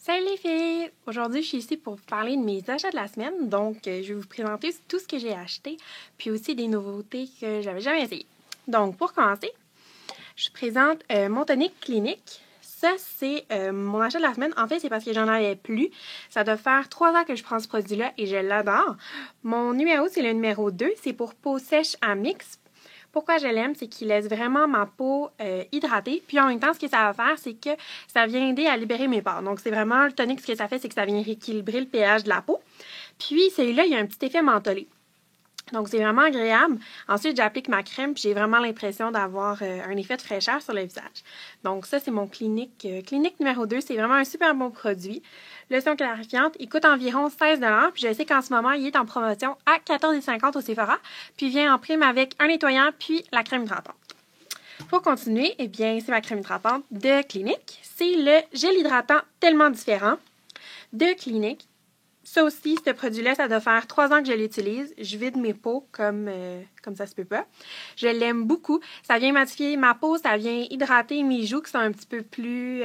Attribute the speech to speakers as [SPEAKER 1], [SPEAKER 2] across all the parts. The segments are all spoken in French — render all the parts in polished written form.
[SPEAKER 1] Salut les filles! Aujourd'hui, je suis ici pour vous parler de mes achats de la semaine. Donc, je vais vous présenter tout ce que j'ai acheté, puis aussi des nouveautés que j'avais jamais essayées. Donc, pour commencer, je vous présente mon tonique clinique. Ça, c'est mon achat de la semaine. En fait, c'est parce que j'en avais plus. Ça doit faire 3 ans que je prends ce produit-là et je l'adore. Mon numéro, c'est le numéro 2. C'est pour peau sèche à mix. Pourquoi je l'aime, c'est qu'il laisse vraiment ma peau hydratée. Puis en même temps, ce que ça va faire, c'est que ça vient aider à libérer mes pores. Donc, c'est vraiment le tonique, ce que ça fait, c'est que ça vient rééquilibrer le pH de la peau. Puis, celui-là, il y a un petit effet mentholé. Donc, c'est vraiment agréable. Ensuite, j'applique ma crème, puis j'ai vraiment l'impression d'avoir un effet de fraîcheur sur le visage. Donc, ça, c'est mon clinique numéro 2. C'est vraiment un super bon produit. Lotion clarifiante, il coûte environ 16 $. Puis, je sais qu'en ce moment, il est en promotion à 14,50 au Sephora. Puis, il vient en prime avec un nettoyant, puis la crème hydratante. Pour continuer, eh bien, c'est ma crème hydratante de Clinique. C'est le gel hydratant tellement différent de Clinique. Ça aussi, ce produit-là, ça doit faire 3 ans que je l'utilise. Je vide mes peaux comme ça se peut pas. Je l'aime beaucoup. Ça vient matifier ma peau, ça vient hydrater mes joues qui sont un petit peu plus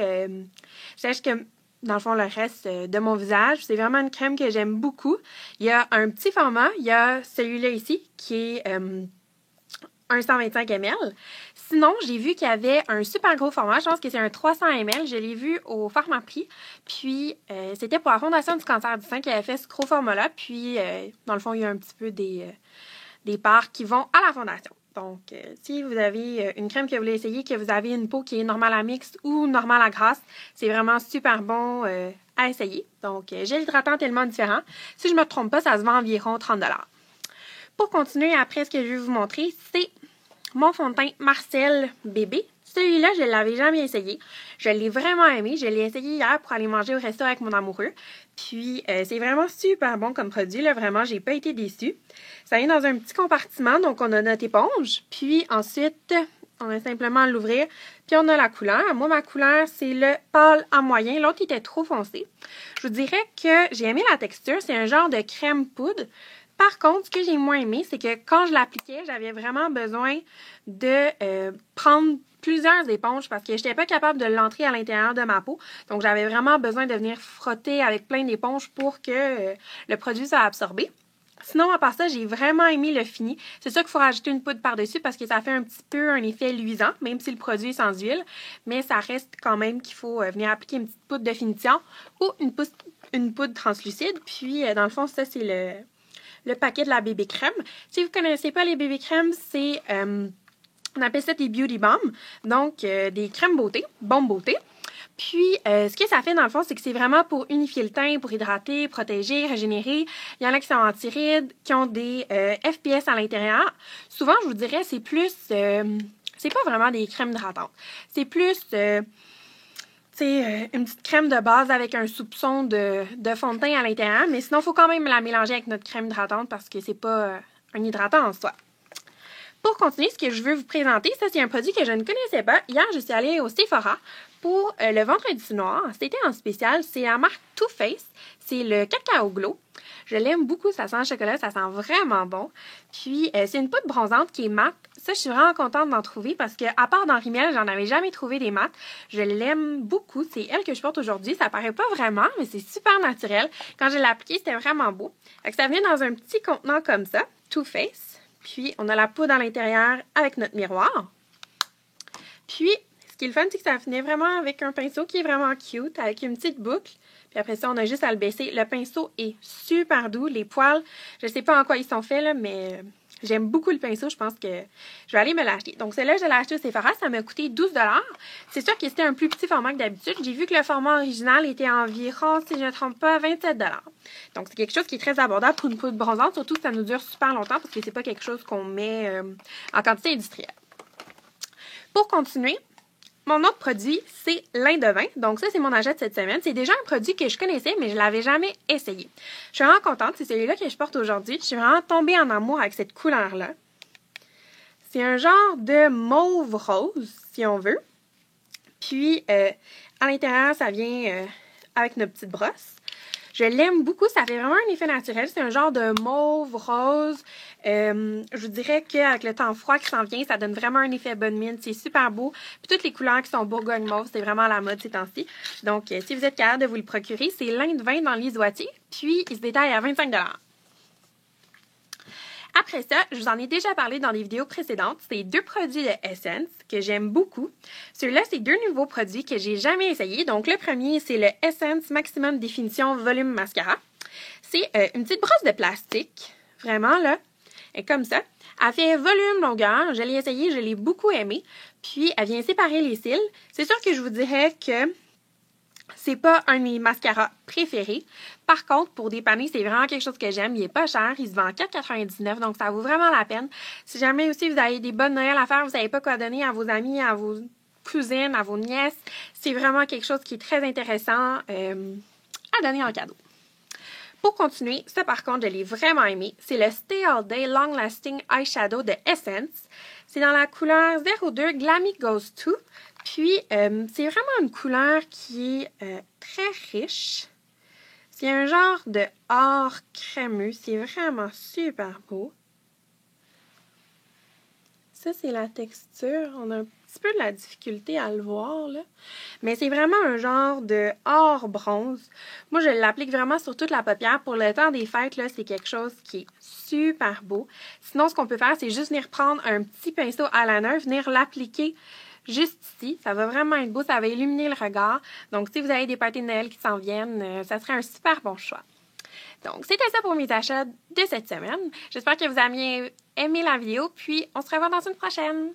[SPEAKER 1] sèches que, dans le fond, le reste de mon visage. C'est vraiment une crème que j'aime beaucoup. Il y a un petit format. Il y a celui-là ici qui est un 125 ml. Sinon, j'ai vu qu'il y avait un super gros format. Je pense que c'est un 300 ml. Je l'ai vu au Pharmaprix. Puis, c'était pour la Fondation du cancer du sein qui avait fait ce gros format-là. Puis, dans le fond, il y a un petit peu des parts qui vont à la Fondation. Donc, si vous avez une crème que vous voulez essayer, que vous avez une peau qui est normale à mixte ou normale à grasse, c'est vraiment super bon à essayer. Donc, gel hydratant tellement différent. Si je ne me trompe pas, ça se vend environ 30 $. Pour continuer, après, ce que je vais vous montrer, c'est mon fond de teint Marcel Bébé. Celui-là, je ne l'avais jamais essayé. Je l'ai vraiment aimé. Je l'ai essayé hier pour aller manger au resto avec mon amoureux. Puis, c'est vraiment super bon comme produit. Là, vraiment, j'ai pas été déçue. Ça vient dans un petit compartiment. Donc, on a notre éponge. Puis, ensuite, on a simplement à l'ouvrir. Puis, on a la couleur. Moi, ma couleur, c'est le pâle à moyen. L'autre, il était trop foncé. Je vous dirais que j'ai aimé la texture. C'est un genre de crème poudre. Par contre, ce que j'ai moins aimé, c'est que quand je l'appliquais, j'avais vraiment besoin de prendre plusieurs éponges parce que je n'étais pas capable de l'entrer à l'intérieur de ma peau. Donc, j'avais vraiment besoin de venir frotter avec plein d'éponges pour que le produit soit absorbé. Sinon, à part ça, j'ai vraiment aimé le fini. C'est sûr qu'il faut rajouter une poudre par-dessus parce que ça fait un petit peu un effet luisant, même si le produit est sans huile. Mais ça reste quand même qu'il faut venir appliquer une petite poudre de finition ou une poudre translucide. Puis, dans le fond, ça, c'est le paquet de la bébé crème. Si vous ne connaissez pas les bébés crèmes, c'est, on appelle ça des beauty bombs, donc des crèmes beauté, bombes beauté. Puis, ce que ça fait dans le fond, c'est que c'est vraiment pour unifier le teint, pour hydrater, protéger, régénérer. Il y en a qui sont anti-rides, qui ont des FPS à l'intérieur. Souvent, je vous dirais, c'est plus, c'est pas vraiment des crèmes hydratantes. C'est plus une petite crème de base avec un soupçon de fond de teint à l'intérieur, mais sinon, il faut quand même la mélanger avec notre crème hydratante parce que c'est pas un hydratant en soi. Pour continuer, ce que je veux vous présenter, ça c'est un produit que je ne connaissais pas. Hier, je suis allée au Sephora pour le vendredi noir. C'était en spécial. C'est la marque Too Faced. C'est le Cacao Glow. Je l'aime beaucoup. Ça sent le chocolat. Ça sent vraiment bon. Puis, c'est une poudre bronzante qui est mate. Ça, je suis vraiment contente d'en trouver parce que, à part dans Rimmel, j'en avais jamais trouvé des mates. Je l'aime beaucoup. C'est elle que je porte aujourd'hui. Ça paraît pas vraiment, mais c'est super naturel. Quand je l'ai appliquée, c'était vraiment beau. Fait que ça vient dans un petit contenant comme ça, Too Faced. Puis, on a la poudre à l'intérieur avec notre miroir. Puis, ce qui est le fun, c'est que ça finit vraiment avec un pinceau qui est vraiment cute, avec une petite boucle. Puis après ça, on a juste à le baisser. Le pinceau est super doux. Les poils, je sais pas en quoi ils sont faits, là, mais j'aime beaucoup le pinceau. Je pense que je vais aller me l'acheter. Donc, celle-là, je l'ai acheté au Sephora. Ça m'a coûté 12 $. C'est sûr que c'était un plus petit format que d'habitude. J'ai vu que le format original était environ, si je ne me trompe pas, 27 $. Donc, c'est quelque chose qui est très abordable pour une poudre bronzante. Surtout que ça nous dure super longtemps parce que c'est pas quelque chose qu'on met en quantité industrielle. Pour continuer, mon autre produit, c'est l'Inde-vin. Donc, ça, c'est mon achat de cette semaine. C'est déjà un produit que je connaissais, mais je ne l'avais jamais essayé. Je suis vraiment contente. C'est celui-là que je porte aujourd'hui. Je suis vraiment tombée en amour avec cette couleur-là. C'est un genre de mauve rose, si on veut. Puis, à l'intérieur, ça vient avec notre petite brosse. Je l'aime beaucoup, ça fait vraiment un effet naturel. C'est un genre de mauve, rose. Je vous dirais qu'avec le temps froid qui s'en vient, ça donne vraiment un effet bonne mine. C'est super beau. Puis toutes les couleurs qui sont Bourgogne mauve, c'est vraiment à la mode ces temps-ci. Donc, si vous êtes capable de vous le procurer, c'est l'Inde 20 dans l'Isoitier. Puis, il se détaille à 25 $. Après ça, je vous en ai déjà parlé dans des vidéos précédentes. C'est 2 produits de Essence que j'aime beaucoup. Ceux-là, c'est 2 nouveaux produits que j'ai jamais essayés. Donc, le premier, c'est le Essence Maximum Définition Volume Mascara. C'est une petite brosse de plastique. Vraiment, là. Elle est comme ça. Elle fait volume, longueur. Je l'ai essayé, je l'ai beaucoup aimé. Puis, elle vient séparer les cils. C'est sûr que je vous dirais que c'est pas un de mes mascaras préférés. Par contre, pour dépanner, c'est vraiment quelque chose que j'aime. Il est pas cher. Il se vend 4,99 $. Donc, ça vaut vraiment la peine. Si jamais aussi vous avez des bonnes Noël à faire, vous savez pas quoi donner à vos amis, à vos cousines, à vos nièces, c'est vraiment quelque chose qui est très intéressant à donner en cadeau. Pour continuer, ça par contre, je l'ai vraiment aimé. C'est le Stay All Day Long Lasting Eyeshadow de Essence. C'est dans la couleur 02 Glammy Goes To. Puis, c'est vraiment une couleur qui est très riche. C'est un genre de or crémeux. C'est vraiment super beau. Ça, c'est la texture. On a un petit peu de la difficulté à le voir, là. Mais c'est vraiment un genre de or bronze. Moi, je l'applique vraiment sur toute la paupière. Pour le temps des fêtes, là, c'est quelque chose qui est super beau. Sinon, ce qu'on peut faire, c'est juste venir prendre un petit pinceau eyeliner, venir l'appliquer juste ici. Ça va vraiment être beau. Ça va illuminer le regard. Donc, si vous avez des parties de Noël qui s'en viennent, ça serait un super bon choix. Donc, c'était ça pour mes achats de cette semaine. J'espère que vous avez aimé la vidéo. Puis, on se revoit dans une prochaine.